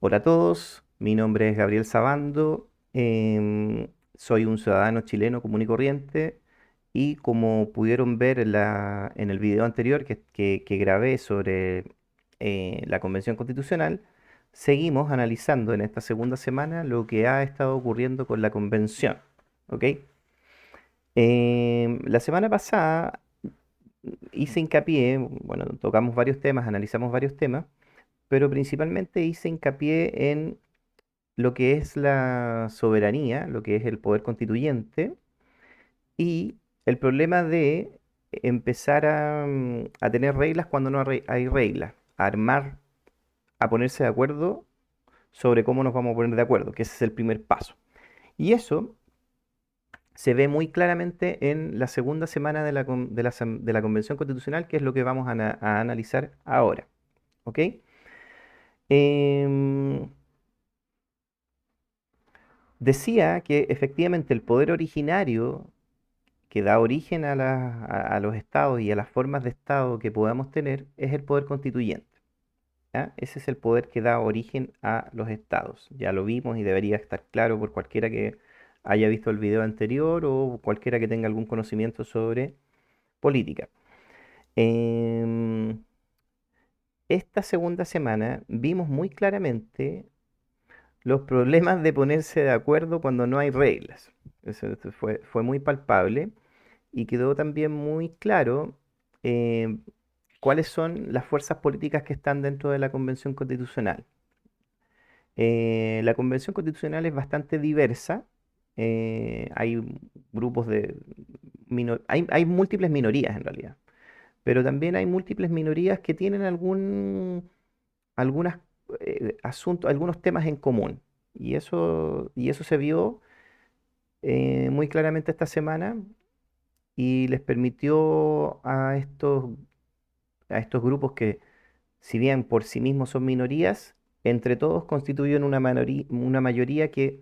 Hola a todos, mi nombre es Gabriel Sabando, soy un ciudadano chileno común y corriente y como pudieron ver en el video anterior que grabé sobre la Convención Constitucional, seguimos analizando en esta segunda semana lo que ha estado ocurriendo con la Convención. ¿Ok? La semana pasada hice hincapié, bueno, tocamos varios temas, analizamos varios temas, pero principalmente hice hincapié en lo que es la soberanía, lo que es el poder constituyente y el problema de empezar a tener reglas cuando no hay reglas, a armar, a ponerse de acuerdo sobre cómo nos vamos a poner de acuerdo, que ese es el primer paso. Y eso se ve muy claramente en la segunda semana de la Convención Constitucional, que es lo que vamos a analizar ahora. ¿Ok? Em, Decía que efectivamente el poder originario que da origen a los estados y a las formas de estado que podamos tener es el poder constituyente. ¿Ya? Ese es el poder que da origen a los estados. Ya lo vimos y debería estar claro por cualquiera que haya visto el video anterior o cualquiera que tenga algún conocimiento sobre política. Em, esta segunda semana vimos muy claramente los problemas de ponerse de acuerdo cuando no hay reglas. Eso fue muy palpable y quedó también muy claro eh, cuáles son las fuerzas políticas que están dentro de la Convención Constitucional. La Convención Constitucional es bastante diversa. Hay grupos hay múltiples minorías en realidad, pero también hay múltiples minorías que tienen algunas asuntos, algunos temas en común. Y eso se vio muy claramente esta semana y les permitió a estos grupos que, si bien por sí mismos son minorías, entre todos constituyen una mayoría que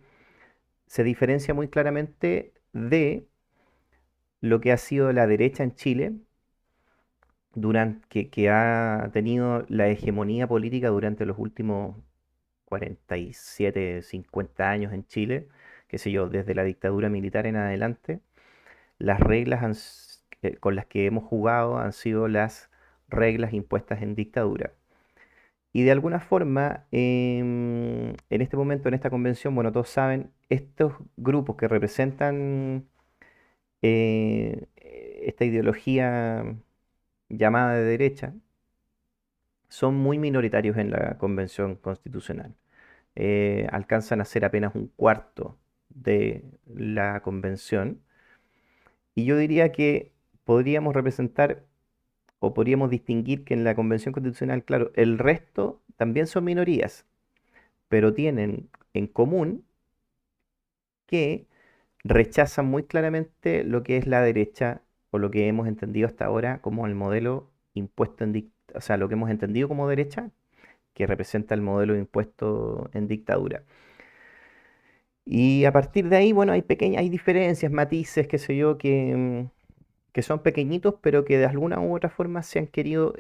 se diferencia muy claramente de lo que ha sido la derecha en Chile, que ha tenido la hegemonía política durante los últimos 47, 50 años en Chile, qué sé yo, desde la dictadura militar en adelante. Las reglas con las que hemos jugado han sido las reglas impuestas en dictadura. Y de alguna forma, en este momento, en esta convención, bueno, todos saben, estos grupos que representan esta ideología llamada de derecha son muy minoritarios en la convención constitucional. Alcanzan a ser apenas un cuarto de la convención. Y yo diría que podríamos representar o podríamos distinguir que en la Convención Constitucional, claro, el resto también son minorías, pero tienen en común que rechazan muy claramente lo que es la derecha o lo que hemos entendido hasta ahora como el modelo impuesto o sea, lo que hemos entendido como derecha, que representa el modelo impuesto en dictadura. Y a partir de ahí, bueno, hay diferencias, matices, qué sé yo, que son pequeñitos, pero que de alguna u otra forma se han querido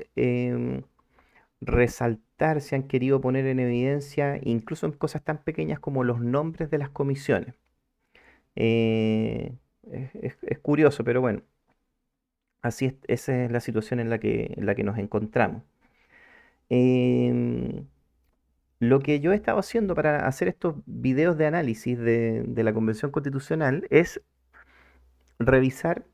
resaltar, se han querido poner en evidencia, incluso en cosas tan pequeñas como los nombres de las comisiones. Eh, es curioso, pero bueno, esa es la situación en la que nos encontramos. Em, lo que yo he estado haciendo para hacer estos videos de análisis de la Convención Constitucional es revisar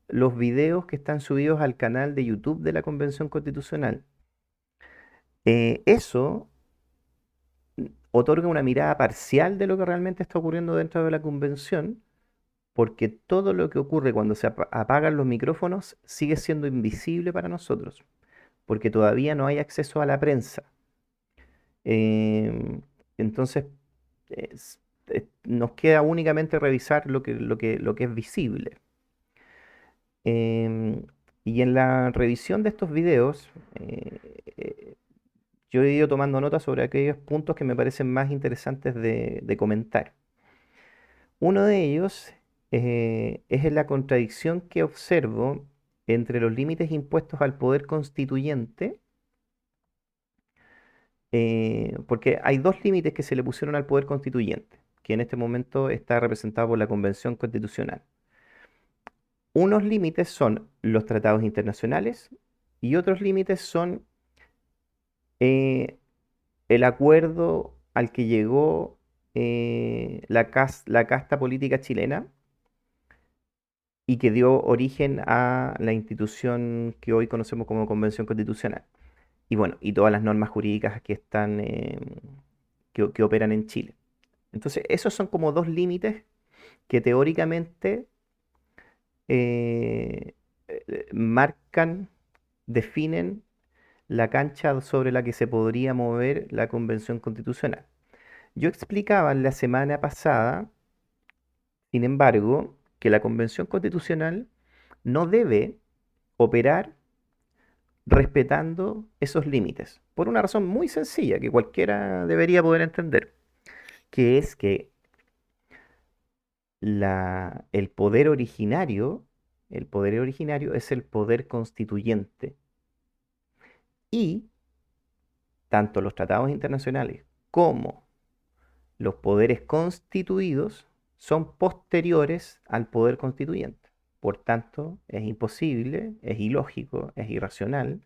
los videos que están subidos al canal de YouTube de la Convención Constitucional. Eso otorga una mirada parcial de lo que realmente está ocurriendo dentro de la convención, porque todo lo que ocurre cuando se apagan los micrófonos sigue siendo invisible para nosotros, porque todavía no hay acceso a la prensa. Em, entonces, nos queda únicamente revisar lo que es visible. Em, y en la revisión de estos videos, yo he ido tomando nota sobre aquellos puntos que me parecen más interesantes de comentar. Uno de ellos es en la contradicción que observo entre los límites impuestos al poder constituyente porque hay dos límites que se le pusieron al poder constituyente, que en este momento está representado por la Convención Constitucional. Unos límites son los tratados internacionales y otros límites son eh, el acuerdo al que llegó la casta política chilena y que dio origen a la institución que hoy conocemos como Convención Constitucional. Y bueno, y todas las normas jurídicas que están, que operan en Chile. Entonces, esos son como dos límites que teóricamente eh, marcan, definen la cancha sobre la que se podría mover la Convención Constitucional. Yo explicaba la semana pasada, sin embargo, que la Convención Constitucional no debe operar respetando esos límites, por una razón muy sencilla que cualquiera debería poder entender, que es que el poder originario es el poder constituyente y tanto los tratados internacionales como los poderes constituidos son posteriores al poder constituyente. Por tanto, es imposible, es ilógico, es irracional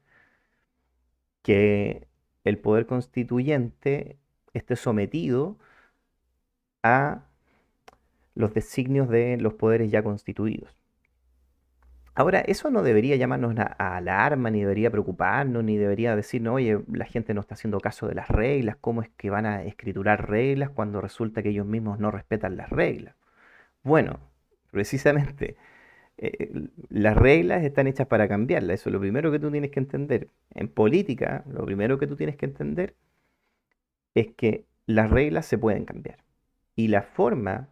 que el poder constituyente esté sometido a los designios de los poderes ya constituidos. Ahora, eso no debería llamarnos a alarma, ni debería preocuparnos, ni debería decirnos, oye, la gente no está haciendo caso de las reglas, ¿cómo es que van a escriturar reglas cuando resulta que ellos mismos no respetan las reglas? Bueno, precisamente, las reglas están hechas para cambiarlas, eso es lo primero que tú tienes que entender. En política, lo primero que tú tienes que entender es que las reglas se pueden cambiar. Y la forma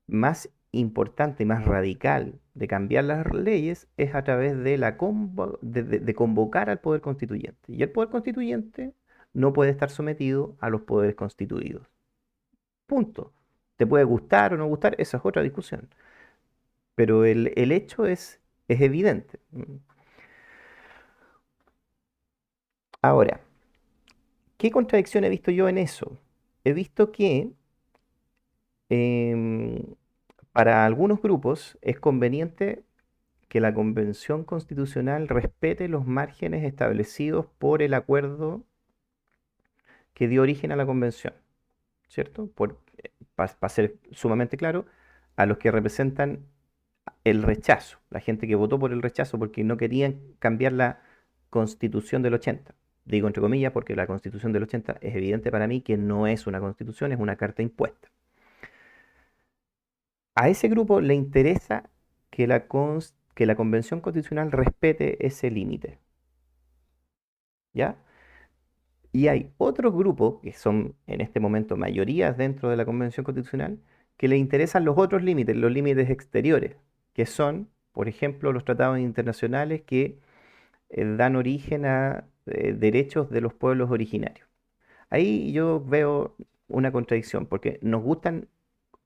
más importante y más radical de cambiar las leyes es a través de, de convocar al poder constituyente. Y el poder constituyente no puede estar sometido a los poderes constituidos. Punto. Te puede gustar o no gustar, esa es otra discusión. Pero el hecho es evidente. Ahora, ¿qué contradicción he visto yo en eso? He visto que em, para algunos grupos es conveniente que la Convención Constitucional respete los márgenes establecidos por el acuerdo que dio origen a la Convención, ¿cierto? Para ser sumamente claro, a los que representan el rechazo, la gente que votó por el rechazo porque no querían cambiar la Constitución del 80. Digo entre comillas porque la Constitución del 80 es evidente para mí que no es una constitución, es una carta impuesta. A ese grupo le interesa que la Convención Constitucional respete ese límite, ¿ya? Y hay otros grupos, que son en este momento mayorías dentro de la Convención Constitucional, que le interesan los otros límites, los límites exteriores, que son, por ejemplo, los tratados internacionales que dan origen a derechos de los pueblos originarios. Ahí yo veo una contradicción, porque nos gustan,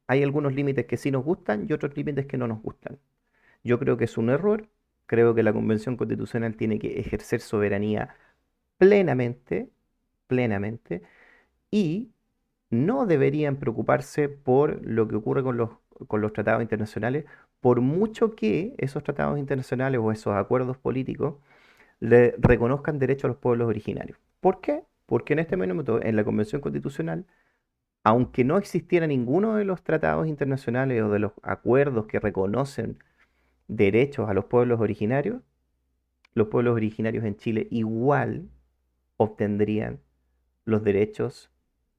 hay algunos límites que sí nos gustan y otros límites que no nos gustan. Yo creo que es un error, creo que la Convención Constitucional tiene que ejercer soberanía plenamente, plenamente, y no deberían preocuparse por lo que ocurre con los tratados internacionales, por mucho que esos tratados internacionales o esos acuerdos políticos le reconozcan derechos a los pueblos originarios. ¿Por qué? Porque en este momento, en la Convención Constitucional, aunque no existiera ninguno de los tratados internacionales o de los acuerdos que reconocen derechos a los pueblos originarios en Chile igual obtendrían los derechos,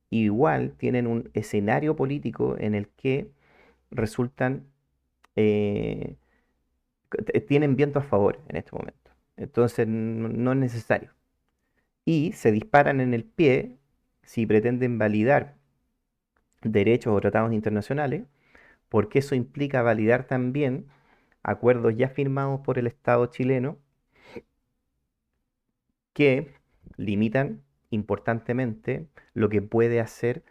igual tienen un escenario político en el que resultan, eh, tienen viento a favor en este momento. Entonces no es necesario. Y se disparan en el pie si pretenden validar derechos o tratados internacionales, porque eso implica validar también acuerdos ya firmados por el Estado chileno que limitan importantemente lo que puede hacer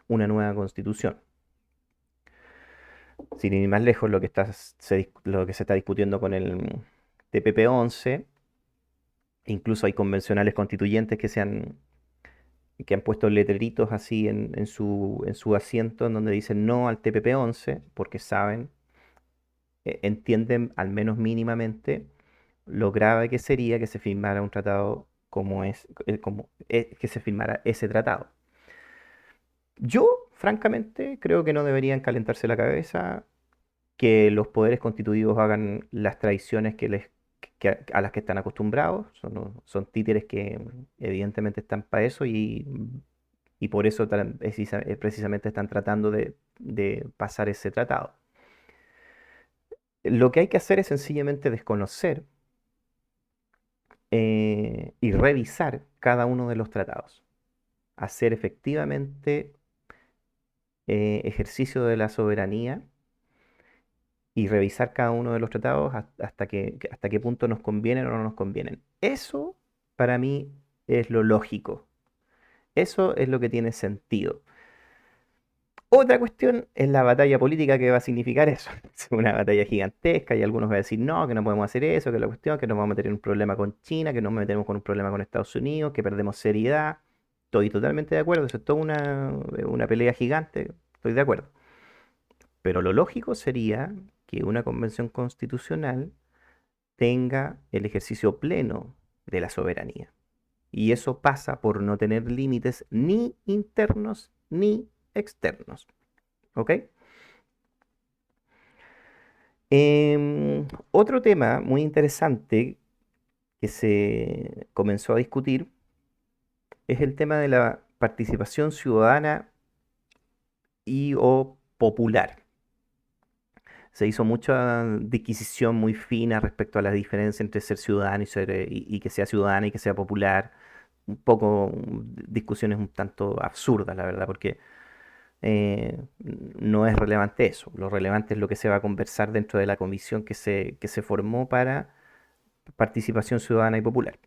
una nueva constitución. Sin ir más lejos, lo que se está discutiendo con el TPP-11, incluso hay convencionales constituyentes que han puesto letreritos así en su asiento en donde dicen no al TPP-11, porque saben, entienden al menos mínimamente lo grave que sería que se firmara un tratado que se firmara ese tratado. Yo, francamente, creo que no deberían calentarse la cabeza, que los poderes constituidos hagan las tradiciones a las que están acostumbrados. Son títeres que evidentemente están para eso y por eso precisamente están tratando de pasar ese tratado. Lo que hay que hacer es sencillamente desconocer y revisar cada uno de los tratados, hacer efectivamente ejercicio de la soberanía y revisar cada uno de los tratados hasta qué punto nos convienen o no nos convienen. Eso para mí es lo lógico. Eso es lo que tiene sentido. Otra cuestión es la batalla política que va a significar eso. Es una batalla gigantesca y algunos van a decir no, que no podemos hacer eso, que la cuestión, que nos vamos a meter en un problema con China, que nos metemos con un problema con Estados Unidos, que perdemos seriedad. Estoy totalmente de acuerdo, eso es toda una pelea gigante, estoy de acuerdo. Pero lo lógico sería que una convención constitucional tenga el ejercicio pleno de la soberanía. Y eso pasa por no tener límites ni internos ni externos. ¿Ok? Otro tema muy interesante que se comenzó a discutir es el tema de la participación ciudadana y o popular. Se hizo mucha disquisición muy fina respecto a la diferencia entre ser ciudadano y que sea ciudadana y que sea popular. Un poco discusiones un tanto absurdas, la verdad, porque no es relevante eso. Lo relevante es lo que se va a conversar dentro de la comisión que se formó para participación ciudadana y popular.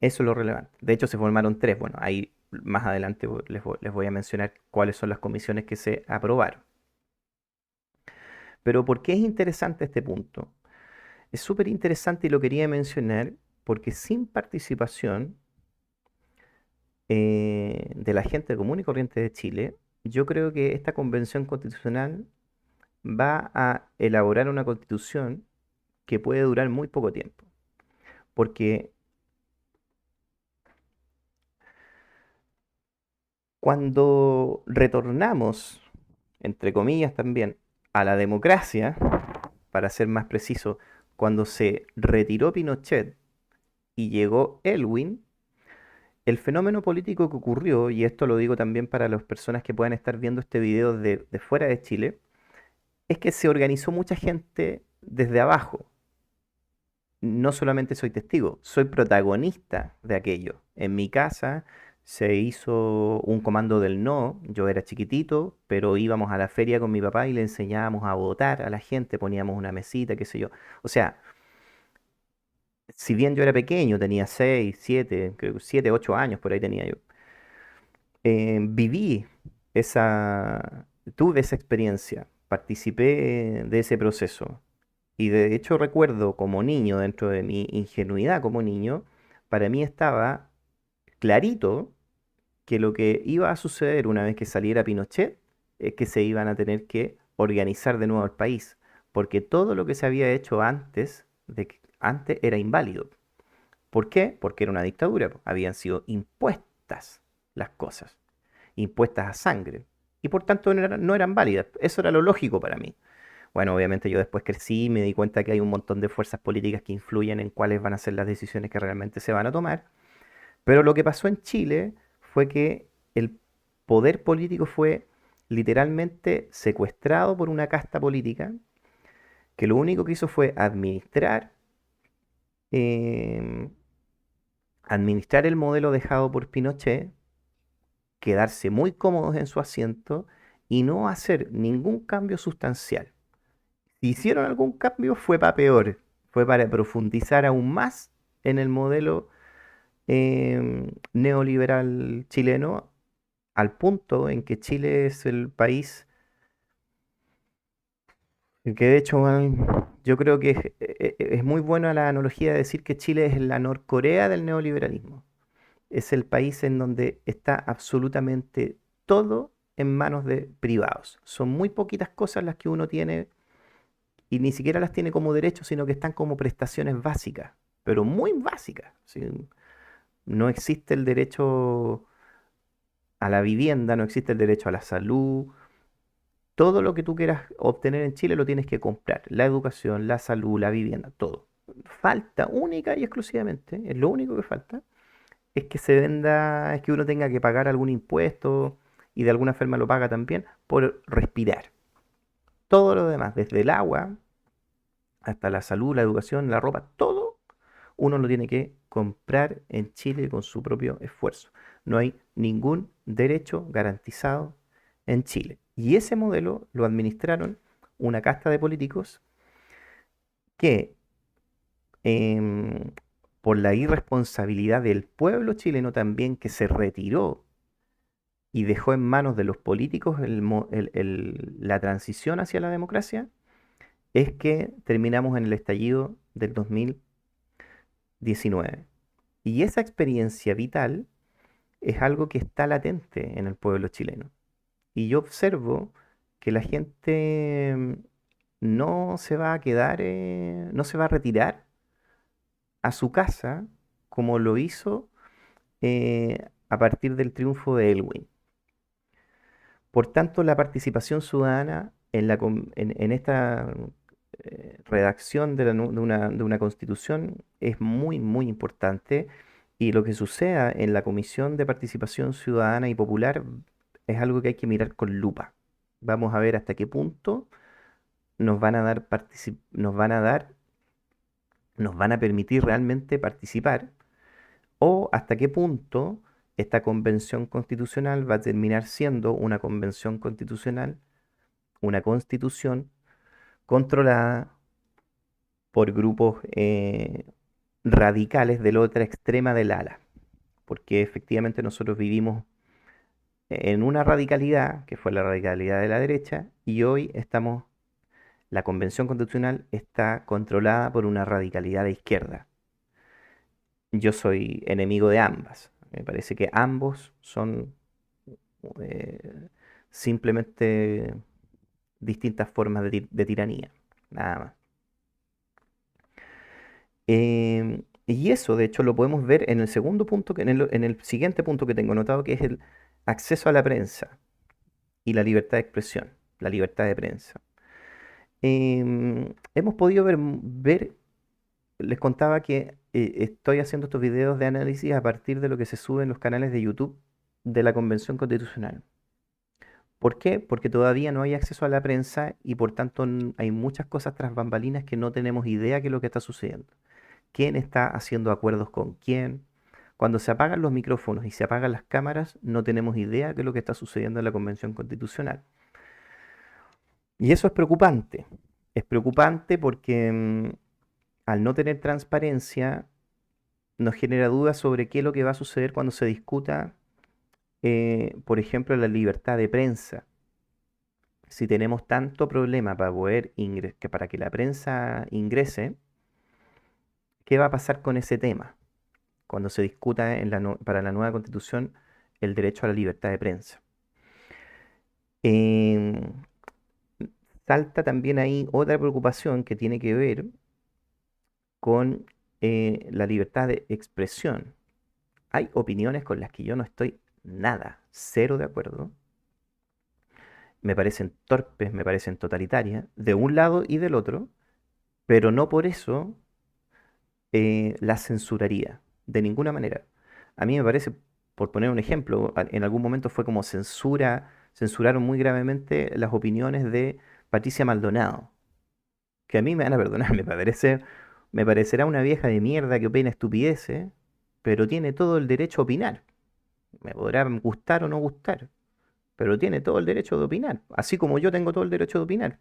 Eso es lo relevante. De hecho, se formaron tres. Bueno, ahí más adelante les voy a mencionar cuáles son las comisiones que se aprobaron. Pero ¿por qué es interesante este punto? Es súper interesante y lo quería mencionar porque sin participación de la gente común y corriente de Chile, yo creo que esta convención constitucional va a elaborar una constitución que puede durar muy poco tiempo. Porque cuando retornamos, entre comillas también, a la democracia, para ser más preciso, cuando se retiró Pinochet y llegó Elwin, el fenómeno político que ocurrió, y esto lo digo también para las personas que puedan estar viendo este video de fuera de Chile, es que se organizó mucha gente desde abajo. No solamente soy testigo, soy protagonista de aquello. En mi casa se hizo un comando del no, yo era chiquitito, pero íbamos a la feria con mi papá y le enseñábamos a votar a la gente, poníamos una mesita, qué sé yo. O sea, si bien yo era pequeño, tenía 6, 7, creo que 7, 8 años, por ahí tenía yo, viví esa, tuve esa experiencia, participé de ese proceso. Y de hecho recuerdo como niño, dentro de mi ingenuidad como niño, para mí estaba clarito que lo que iba a suceder una vez que saliera Pinochet es que se iban a tener que organizar de nuevo el país, porque todo lo que se había hecho antes era inválido. ¿Por qué? Porque era una dictadura, po. Habían sido impuestas las cosas, impuestas a sangre, y por tanto no eran válidas. Eso era lo lógico para mí. Bueno, obviamente yo después crecí y me di cuenta que hay un montón de fuerzas políticas que influyen en cuáles van a ser las decisiones que realmente se van a tomar. Pero lo que pasó en Chile fue que el poder político fue literalmente secuestrado por una casta política que lo único que hizo fue em, administrar el modelo dejado por Pinochet, quedarse muy cómodos en su asiento y no hacer ningún cambio sustancial. Si hicieron algún cambio fue para peor, fue para profundizar aún más en el modelo neoliberal chileno, al punto en que Chile es el país que de hecho, yo creo que es muy buena la analogía de decir que Chile es la Norcorea del neoliberalismo, es el país en donde está absolutamente todo en manos de privados. Son muy poquitas cosas las que uno tiene y ni siquiera las tiene como derecho, sino que están como prestaciones básicas, pero muy básicas. ¿Sí? No existe el derecho a la vivienda, no existe el derecho a la salud. Todo lo que tú quieras obtener en Chile lo tienes que comprar. La educación, la salud, la vivienda, todo. Falta única y exclusivamente, es lo único que falta, es que se venda, es que uno tenga que pagar algún impuesto y de alguna forma lo paga también por respirar. Todo lo demás, desde el agua hasta la salud, la educación, la ropa, todo uno lo tiene que comprar en Chile con su propio esfuerzo. No hay ningún derecho garantizado en Chile. Y ese modelo lo administraron una casta de políticos que, em, por la irresponsabilidad del pueblo chileno también, que se retiró y dejó en manos de los políticos la transición hacia la democracia, es que terminamos en el estallido del 2019. Y esa experiencia vital es algo que está latente en el pueblo chileno. Y yo observo que la gente no se va a quedar, no se va a retirar a su casa como lo hizo a partir del triunfo de Elwin. Por tanto, la participación ciudadana en esta redacción de una constitución es muy, muy importante y lo que suceda en la Comisión de Participación Ciudadana y Popular es algo que hay que mirar con lupa. Vamos a ver hasta qué punto nos van a dar, nos van a permitir realmente participar o hasta qué punto esta convención constitucional va a terminar siendo una convención constitucional, una constitución controlada por grupos radicales de la otra extrema del ala, porque efectivamente nosotros vivimos en una radicalidad, que fue la radicalidad de la derecha, y hoy la convención constitucional está controlada por una radicalidad de izquierda. Yo soy enemigo de ambas. Me parece que ambos son eh, simplemente distintas formas de tiranía, nada más. Y eso, de hecho, lo podemos ver en el segundo punto, en el siguiente punto que tengo anotado, que es el acceso a la prensa y la libertad de expresión, la libertad de prensa. Hemos podido les contaba que estoy haciendo estos videos de análisis a partir de lo que se sube en los canales de YouTube de la Convención Constitucional. ¿Por qué? Porque todavía no hay acceso a la prensa y por tanto hay muchas cosas tras bambalinas que no tenemos idea de lo que está sucediendo. ¿Quién está haciendo acuerdos con quién? Cuando se apagan los micrófonos y se apagan las cámaras, no tenemos idea de lo que está sucediendo en la Convención Constitucional. Y eso es preocupante. Es preocupante porque al no tener transparencia nos genera dudas sobre qué es lo que va a suceder cuando se discuta, por ejemplo, la libertad de prensa. Si tenemos tanto problema para que para que la prensa ingrese, ¿qué va a pasar con ese tema cuando se discuta para la nueva constitución el derecho a la libertad de prensa? Em, Salta también ahí otra preocupación que tiene que ver con la libertad de expresión. Hay opiniones con las que yo no estoy nada, cero de acuerdo. Me parecen torpes, me parecen totalitarias, de un lado y del otro, pero no por eso las censuraría, de ninguna manera. A mí me parece, por poner un ejemplo, en algún momento fue como censuraron muy gravemente las opiniones de Patricia Maldonado, que a mí me van a perdonar, me parecerá una vieja de mierda que opina estupideces, pero tiene todo el derecho a opinar. Me podrá gustar o no gustar, pero tiene todo el derecho de opinar, así como yo tengo todo el derecho de opinar.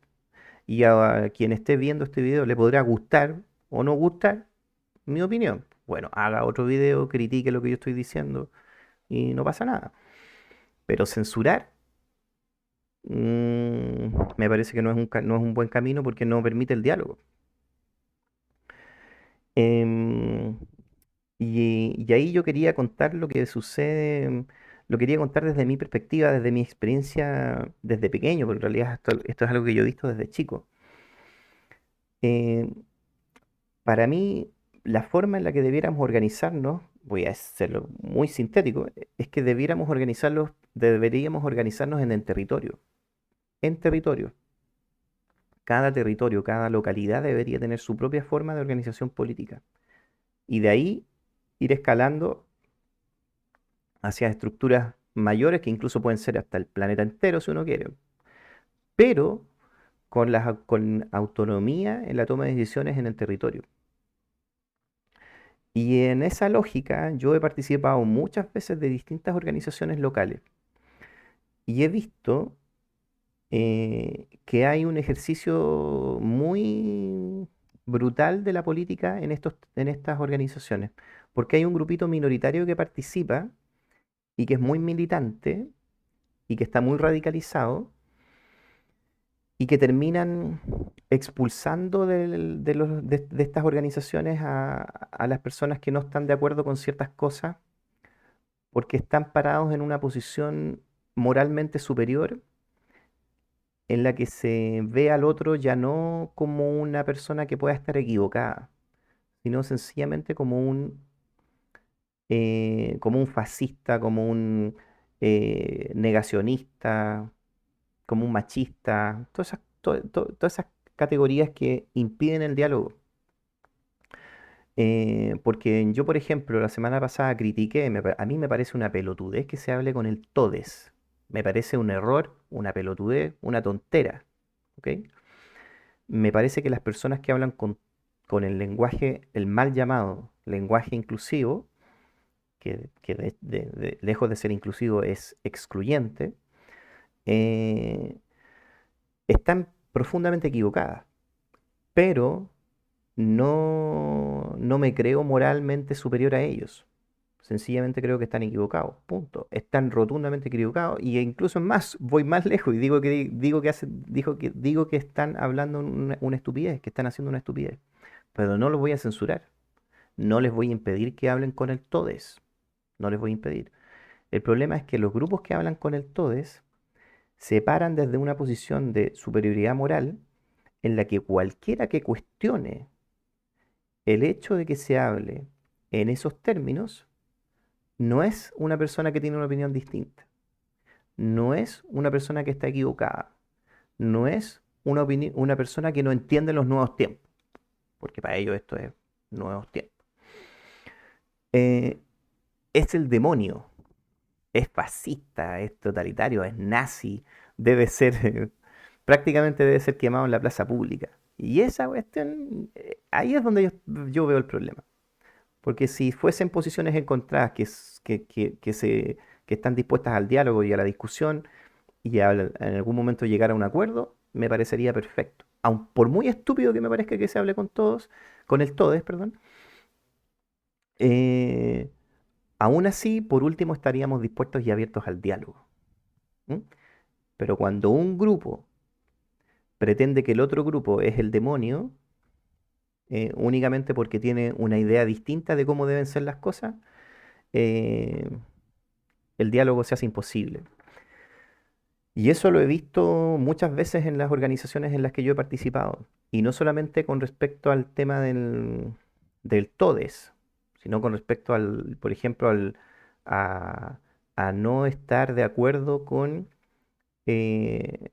Y a quien esté viendo este video le podrá gustar o no gustar mi opinión. Bueno, haga otro video, critique lo que yo estoy diciendo y no pasa nada. Pero censurar, me parece que no es un buen camino porque no permite el diálogo. Em, Y ahí yo quería contar lo que sucede, lo quería contar desde mi perspectiva, desde mi experiencia desde pequeño, porque en realidad esto es algo que yo he visto desde chico. Eh, para mí, la forma en la que debiéramos organizarnos, voy a hacerlo muy sintético, es que deberíamos organizarnos en el territorio. En territorio. Cada territorio, cada localidad debería tener su propia forma de organización política. Y de ahí ir escalando hacia estructuras mayores que incluso pueden ser hasta el planeta entero si uno quiere, pero con autonomía en la toma de decisiones en el territorio. Y en esa lógica yo he participado muchas veces de distintas organizaciones locales y he visto que hay un ejercicio muy brutal de la política en estas organizaciones, porque hay un grupito minoritario que participa y que es muy militante y que está muy radicalizado y que terminan expulsando de estas organizaciones a las personas que no están de acuerdo con ciertas cosas porque están parados en una posición moralmente superior en la que se ve al otro ya no como una persona que pueda estar equivocada, sino sencillamente como un fascista, como un negacionista, como un machista, todas esas categorías que impiden el diálogo. Porque yo, por ejemplo, la semana pasada critiqué, a mí me parece una pelotudez que se hable con el todes. Me parece un error, una pelotudez, una tontera. ¿Ok? Me parece que las personas que hablan con el lenguaje, el mal llamado lenguaje inclusivo, que lejos de ser inclusivo es excluyente, eh, están profundamente equivocadas. Pero no me creo moralmente superior a ellos. Sencillamente creo que están equivocados. Punto. Están rotundamente equivocados. Y incluso más, voy más lejos y digo que están hablando una estupidez, que están haciendo una estupidez. Pero no los voy a censurar. No les voy a impedir que hablen con el todes. No les voy a impedir. El problema es que los grupos que hablan con el todes se paran desde una posición de superioridad moral en la que cualquiera que cuestione el hecho de que se hable en esos términos no es una persona que tiene una opinión distinta, no es una persona que está equivocada, no es una persona que no entiende los nuevos tiempos, porque para ellos esto es nuevos tiempos. Eh, es el demonio, es fascista, es totalitario, es nazi, debe ser, prácticamente debe ser quemado en la plaza pública. Y esa cuestión, ahí es donde yo veo el problema. Porque si fuesen posiciones encontradas que están dispuestas al diálogo y a la discusión y en algún momento llegar a un acuerdo, me parecería perfecto. Aun por muy estúpido que me parezca que se hable con todos, con el todes, perdón, eh, aún así, por último, estaríamos dispuestos y abiertos al diálogo. ¿M? Pero cuando un grupo pretende que el otro grupo es el demonio, únicamente porque tiene una idea distinta de cómo deben ser las cosas, eh, el diálogo se hace imposible. Y eso lo he visto muchas veces en las organizaciones en las que yo he participado. Y no solamente con respecto al tema del TODES, sino con respecto por ejemplo, a, a no estar de acuerdo con eh,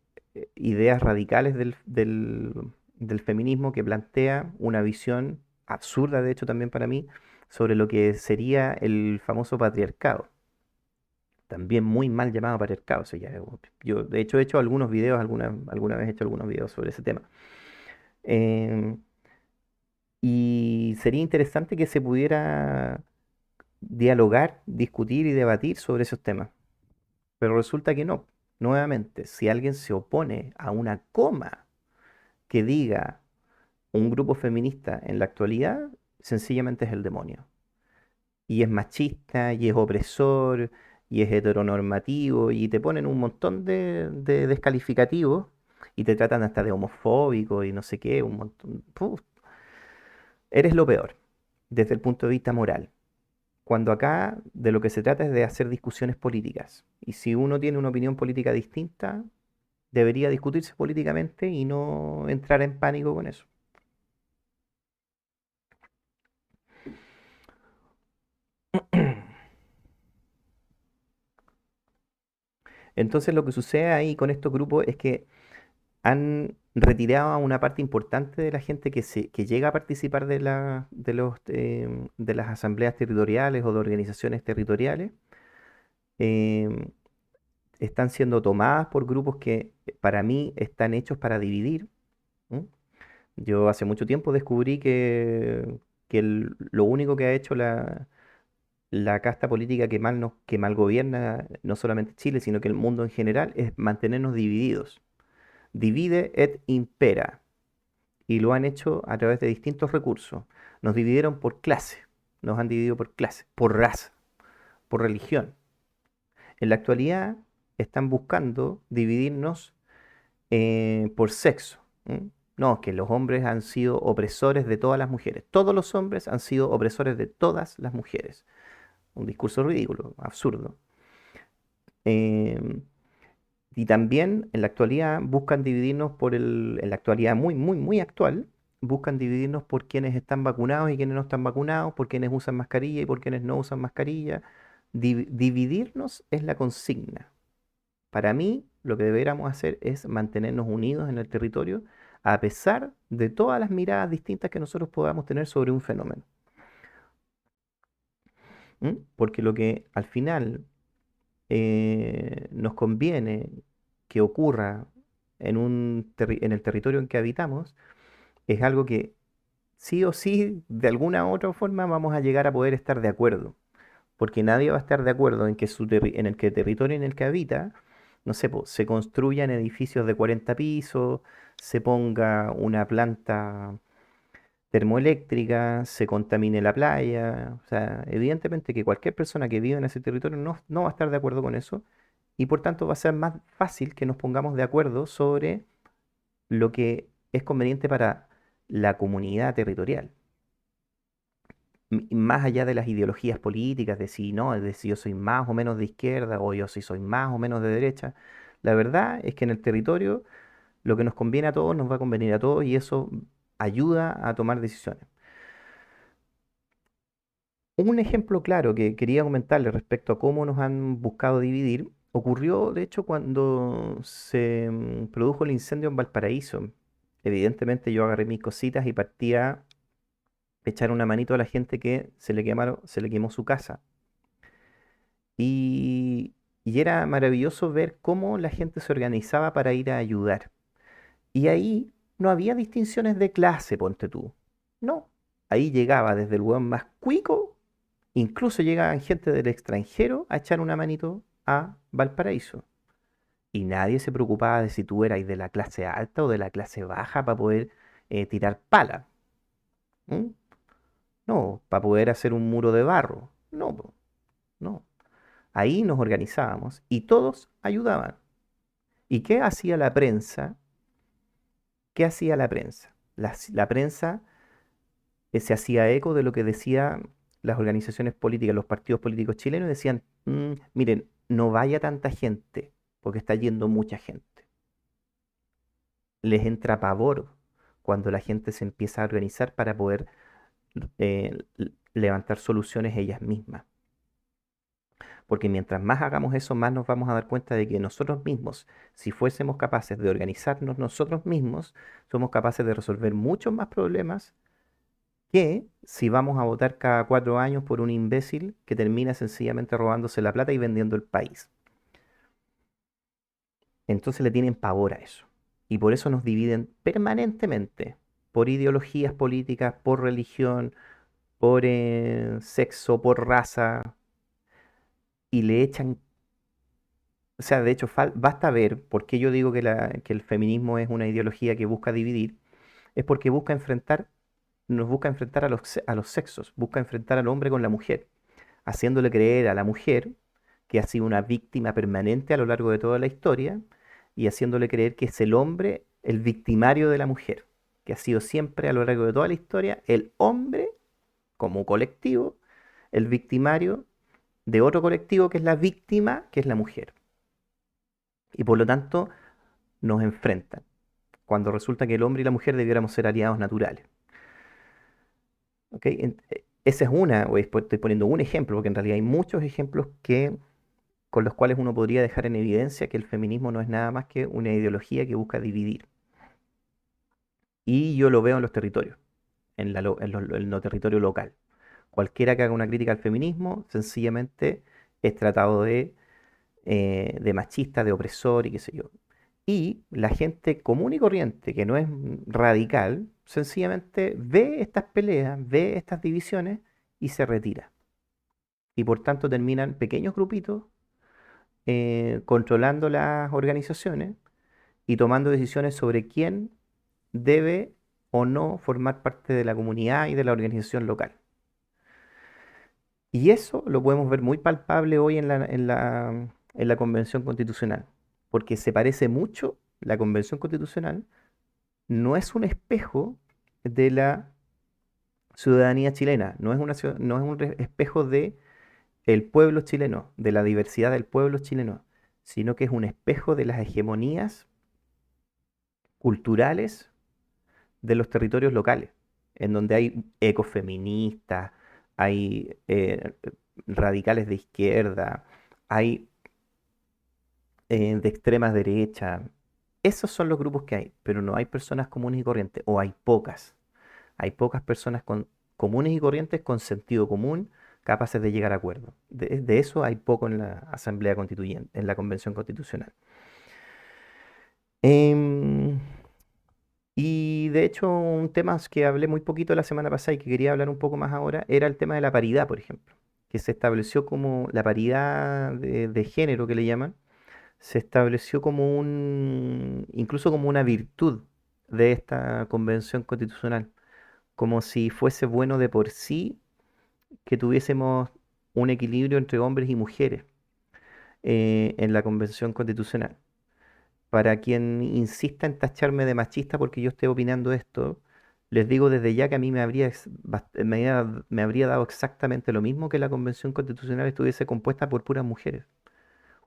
ideas radicales del feminismo que plantea una visión absurda, de hecho, también para mí, sobre lo que sería el famoso patriarcado también muy mal llamado patriarcado. O sea, yo, de hecho, he hecho algunos videos, alguna vez he hecho algunos videos sobre ese tema. Em, y sería interesante que se pudiera dialogar, discutir y debatir sobre esos temas. Pero resulta que no. Nuevamente, si alguien se opone a una coma que diga un grupo feminista en la actualidad, sencillamente es el demonio. Y es machista, y es opresor, y es heteronormativo, y te ponen un montón de descalificativos, y te tratan hasta de homofóbico y no sé qué, un montón. Eres lo peor, desde el punto de vista moral. cuando acá de lo que se trata es de hacer discusiones políticas. Y si uno tiene una opinión política distinta, debería discutirse políticamente y no entrar en pánico con eso. Entonces lo que sucede ahí con estos grupos es que han retirado a una parte importante de la gente que llega a participar de las asambleas territoriales o de organizaciones territoriales. em, Están siendo tomadas por grupos que para mí están hechos para dividir. ¿M? Yo hace mucho tiempo descubrí que lo único que ha hecho la casta política que mal gobierna no solamente Chile, sino que el mundo en general, es mantenernos divididos. Divide et impera. Y lo han hecho a través de distintos recursos. Nos dividieron por clase, nos han dividido por clase, por raza, por religión. En la actualidad están buscando dividirnos por sexo. ¿M? No, que los hombres han sido opresores de todas las mujeres. Todos los hombres han sido opresores de todas las mujeres. Un discurso ridículo, absurdo. Em, y también en la actualidad buscan dividirnos en la actualidad muy, muy, muy actual, buscan dividirnos por quienes están vacunados y quienes no están vacunados, por quienes usan mascarilla y por quienes no usan mascarilla. Dividirnos es la consigna. Para mí, lo que deberíamos hacer es mantenernos unidos en el territorio, a pesar de todas las miradas distintas que nosotros podamos tener sobre un fenómeno. ¿M? Porque lo que al final nos conviene que ocurra en el territorio en que habitamos es algo que sí o sí, de alguna u otra forma, vamos a llegar a poder estar de acuerdo. Porque nadie va a estar de acuerdo en que en el que territorio en el que habita, no sé, po, se construyan edificios de 40 pisos, se ponga una planta termoeléctrica, se contamine la playa. O sea, evidentemente que cualquier persona que vive en ese territorio no va a estar de acuerdo con eso y por tanto va a ser más fácil que nos pongamos de acuerdo sobre lo que es conveniente para la comunidad territorial. Más allá de las ideologías políticas, de si no, de si yo soy más o menos de izquierda o yo si soy más o menos de derecha, la verdad es que en el territorio lo que nos conviene a todos nos va a convenir a todos y eso ayuda a tomar decisiones. Un ejemplo claro que quería comentarle respecto a cómo nos han buscado dividir ocurrió, de hecho, cuando se produjo el incendio en Valparaíso. Evidentemente yo agarré mis cositas y partí a echar una manito a la gente que se le quemó su casa. Y era maravilloso ver cómo la gente se organizaba para ir a ayudar. Y ahí no había distinciones de clase, ponte tú. No, ahí llegaba desde el hueón más cuico. Incluso llegaban gente del extranjero a echar una manito a Valparaíso. Y nadie se preocupaba de si tú eras de la clase alta o de la clase baja para poder tirar pala. ¿M? No, para poder hacer un muro de barro. No, po, no. Ahí nos organizábamos y todos ayudaban. ¿Y qué hacía la prensa? ¿Qué hacía la prensa? La prensa se hacía eco de lo que decían las organizaciones políticas, los partidos políticos chilenos, y decían, miren, no vaya tanta gente, porque está yendo mucha gente. Les entra pavor cuando la gente se empieza a organizar para poder levantar soluciones ellas mismas. Porque mientras más hagamos eso, más nos vamos a dar cuenta de que nosotros mismos, si fuésemos capaces de organizarnos nosotros mismos, somos capaces de resolver muchos más problemas que si vamos a votar cada 4 años por un imbécil que termina sencillamente robándose la plata y vendiendo el país. Entonces le tienen pavor a eso. Y por eso nos dividen permanentemente por ideologías políticas, por religión, por sexo, por raza, y le echan, o sea, de hecho, basta ver por qué yo digo que el feminismo es una ideología que busca dividir, es porque nos busca enfrentar a los sexos, busca enfrentar al hombre con la mujer, haciéndole creer a la mujer que ha sido una víctima permanente a lo largo de toda la historia y haciéndole creer que es el hombre el victimario de la mujer, que ha sido siempre a lo largo de toda la historia el hombre como colectivo el victimario de otro colectivo que es la víctima, que es la mujer. Y por lo tanto nos enfrentan, cuando resulta que el hombre y la mujer debiéramos ser aliados naturales. ¿Ok? Esa es una, o estoy poniendo un ejemplo, porque en realidad hay muchos ejemplos con los cuales uno podría dejar en evidencia que el feminismo no es nada más que una ideología que busca dividir. Y yo lo veo en los territorios, en lo territorio local. Cualquiera que haga una crítica al feminismo, sencillamente es tratado de machista, de opresor y qué sé yo. Y la gente común y corriente, que no es radical, sencillamente ve estas peleas, ve estas divisiones y se retira. Y por tanto terminan pequeños grupitos controlando las organizaciones y tomando decisiones sobre quién debe o no formar parte de la comunidad y de la organización local. Y eso lo podemos ver muy palpable hoy en la Convención Constitucional, porque se parece mucho, la Convención Constitucional no es un espejo de la ciudadanía chilena, no es un espejo de el pueblo chileno, de la diversidad del pueblo chileno, sino que es un espejo de las hegemonías culturales de los territorios locales, en donde hay ecofeministas, hay radicales de izquierda, hay de extrema derecha. Esos son los grupos que hay, pero no hay personas comunes y corrientes, o hay pocas. Hay pocas personas comunes y corrientes con sentido común capaces de llegar a acuerdos. De eso hay poco en la Asamblea Constituyente, en la Convención Constitucional. Em, y de hecho, un tema que hablé muy poquito la semana pasada y que quería hablar un poco más ahora era el tema de la paridad, por ejemplo, que se estableció como la paridad de género que le llaman, se estableció como incluso como una virtud de esta convención constitucional, como si fuese bueno de por sí que tuviésemos un equilibrio entre hombres y mujeres en la convención constitucional. Para quien insista en tacharme de machista porque yo esté opinando esto, les digo desde ya que a mí me habría dado exactamente lo mismo que la convención constitucional estuviese compuesta por puras mujeres,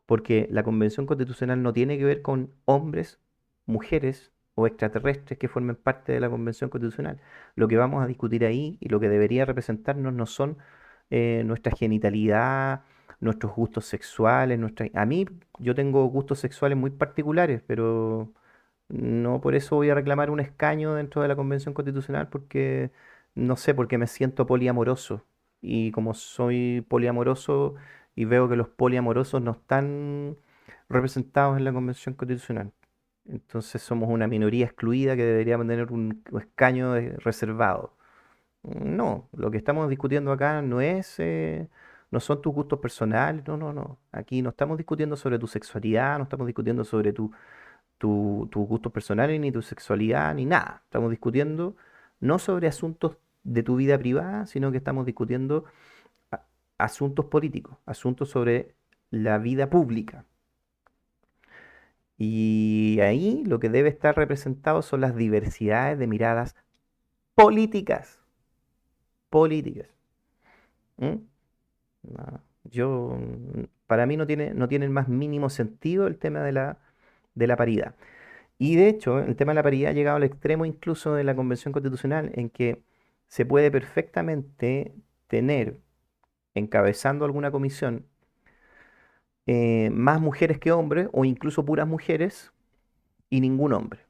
porque la Convención Constitucional no tiene que ver con hombres, mujeres o extraterrestres que formen parte de la Convención Constitucional. Lo que vamos a discutir ahí y lo que debería representarnos no son nuestra genitalidad, nuestros gustos sexuales, a mí yo tengo gustos sexuales muy particulares, pero no por eso voy a reclamar un escaño dentro de la Convención Constitucional porque, no sé, porque me siento poliamoroso. Y como soy poliamoroso y veo que los poliamorosos no están representados en la Convención Constitucional. Entonces somos una minoría excluida que debería tener un escaño reservado. No, lo que estamos discutiendo acá no son tus gustos personales, no, no, no. Aquí no estamos discutiendo sobre tu sexualidad, no estamos discutiendo sobre tus gustos personales, ni tu sexualidad, ni nada. Estamos discutiendo no sobre asuntos de tu vida privada, sino que estamos discutiendo a- asuntos políticos, asuntos sobre la vida pública. Y ahí lo que debe estar representado son las diversidades de miradas políticas, políticas. ¿M? Para mí no tiene el más mínimo sentido el tema de la paridad. Y de hecho, el tema de la paridad ha llegado al extremo incluso de la Convención Constitucional, en que se puede perfectamente tener, encabezando alguna comisión, más mujeres que hombres, o incluso puras mujeres y ningún hombre.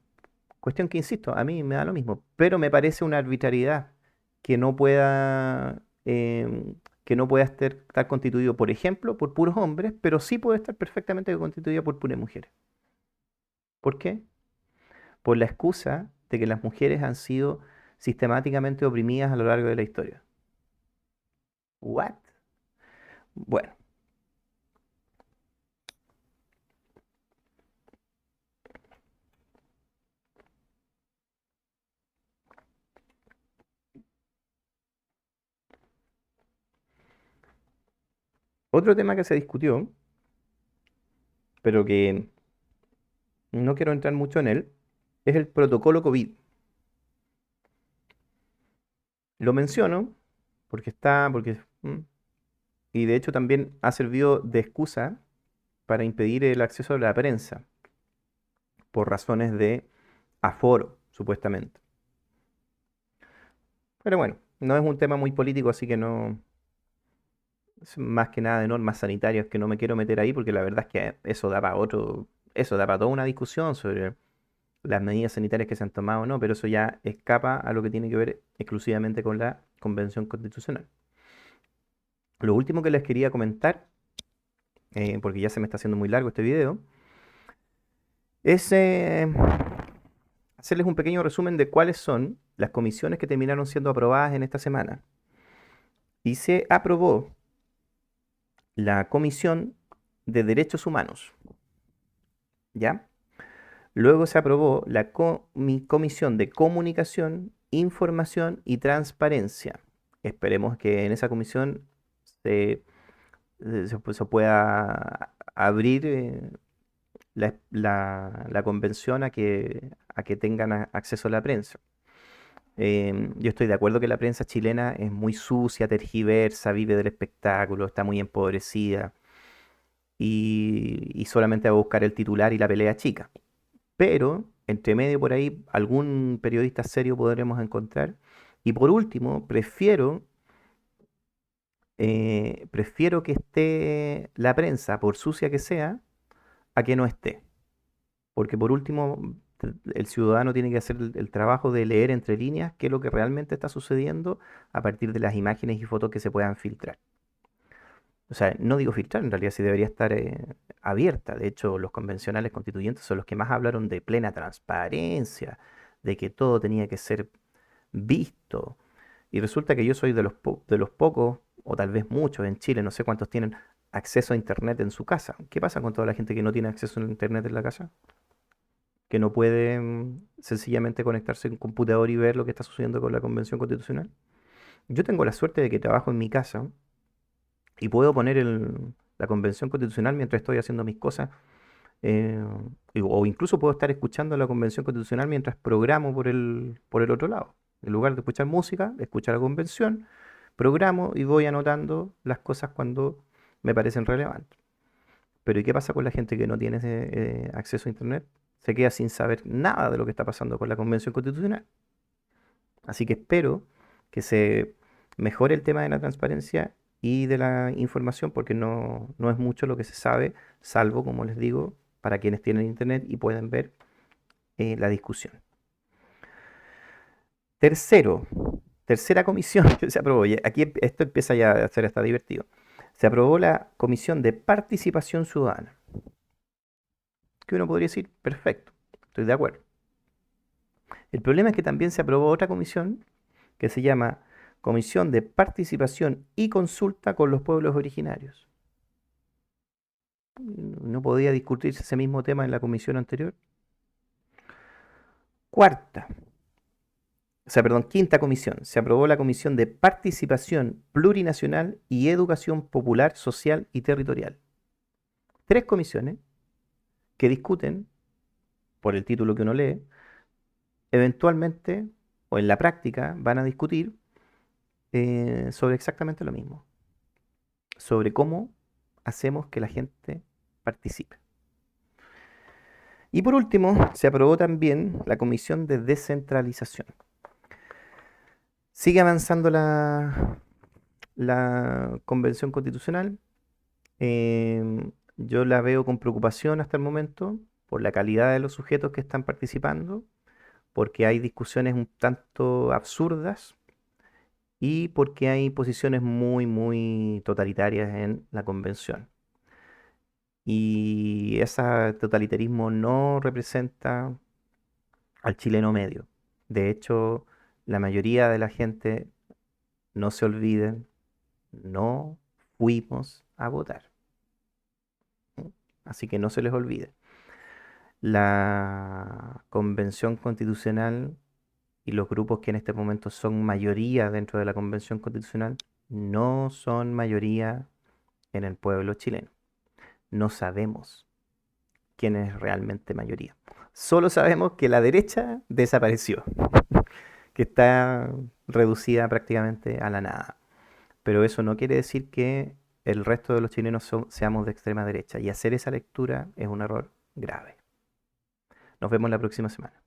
Cuestión que, insisto, a mí me da lo mismo, pero me parece una arbitrariedad que que no pueda estar constituido, por ejemplo, por puros hombres, pero sí puede estar perfectamente constituido por puras mujeres. ¿Por qué? Por la excusa de que las mujeres han sido sistemáticamente oprimidas a lo largo de la historia. ¿What? Bueno, otro tema que se discutió, pero que no quiero entrar mucho en él, es el protocolo COVID. Lo menciono porque está, porque, y de hecho también ha servido de excusa para impedir el acceso a la prensa por razones de aforo, supuestamente. Pero bueno, no es un tema muy político, así que no, es más que nada de normas sanitarias que no me quiero meter ahí porque la verdad es que eso da para toda una discusión sobre las medidas sanitarias que se han tomado o no, pero eso ya escapa a lo que tiene que ver exclusivamente con la Convención Constitucional. Lo último que les quería comentar, porque ya se me está haciendo muy largo este video, es hacerles un pequeño resumen de cuáles son las comisiones que terminaron siendo aprobadas en esta semana. Y se aprobó la Comisión de Derechos Humanos, ¿ya? Luego se aprobó la Comisión de Comunicación, Información y Transparencia. Esperemos que en esa comisión se, se pueda abrir la convención a que tengan acceso a la prensa. Yo estoy de acuerdo que la prensa chilena es muy sucia, tergiversa, vive del espectáculo, está muy empobrecida y solamente va a buscar el titular y la pelea chica. Pero entre medio por ahí algún periodista serio podremos encontrar. Y por último, prefiero que esté la prensa, por sucia que sea, a que no esté. Porque por último, el ciudadano tiene que hacer el trabajo de leer entre líneas qué es lo que realmente está sucediendo a partir de las imágenes y fotos que se puedan filtrar. O sea, no digo filtrar, en realidad sí debería estar abierta. De hecho, los convencionales constituyentes son los que más hablaron de plena transparencia, de que todo tenía que ser visto. Y resulta que yo soy de los pocos, o tal vez muchos en Chile, no sé cuántos tienen acceso a Internet en su casa. ¿Qué pasa con toda la gente que no tiene acceso a Internet en la casa? Que no puede sencillamente conectarse en un computador y ver lo que está sucediendo con la Convención Constitucional. Yo tengo la suerte de que trabajo en mi casa y puedo poner la Convención Constitucional mientras estoy haciendo mis cosas, eh, o incluso puedo estar escuchando la Convención Constitucional mientras programo por el otro lado. En lugar de escuchar música, escuchar la Convención, programo y voy anotando las cosas cuando me parecen relevantes. Pero ¿y qué pasa con la gente que no tiene acceso a Internet? Se queda sin saber nada de lo que está pasando con la Convención Constitucional. Así que espero que se mejore el tema de la transparencia y de la información, porque no es mucho lo que se sabe, salvo, como les digo, para quienes tienen internet y pueden ver la discusión. Tercero, tercera comisión que se aprobó, y aquí esto empieza ya a ser hasta divertido. Se aprobó la Comisión de Participación Ciudadana, que uno podría decir, perfecto, estoy de acuerdo. El problema es que también se aprobó otra comisión que se llama Comisión de Participación y Consulta con los Pueblos Originarios. ¿No podía discutirse ese mismo tema en la comisión anterior? Cuarta, o sea, perdón, quinta comisión. Se aprobó la Comisión de Participación Plurinacional y Educación Popular, Social y Territorial. Tres comisiones que discuten, por el título que uno lee, eventualmente o en la práctica van a discutir sobre exactamente lo mismo, sobre cómo hacemos que la gente participe. Y por último, se aprobó también la Comisión de Descentralización. Sigue avanzando la Convención Constitucional. Yo la veo con preocupación hasta el momento por la calidad de los sujetos que están participando, porque hay discusiones un tanto absurdas y porque hay posiciones muy totalitarias en la convención. Y ese totalitarismo no representa al chileno medio. De hecho, la mayoría de la gente, no se olviden, no fuimos a votar. Así que no se les olvide. La Convención Constitucional y los grupos que en este momento son mayoría dentro de la Convención Constitucional no son mayoría en el pueblo chileno. No sabemos quién es realmente mayoría. Solo sabemos que la derecha desapareció, que está reducida prácticamente a la nada. Pero eso no quiere decir que el resto de los chilenos seamos de extrema derecha. Y hacer esa lectura es un error grave. Nos vemos la próxima semana.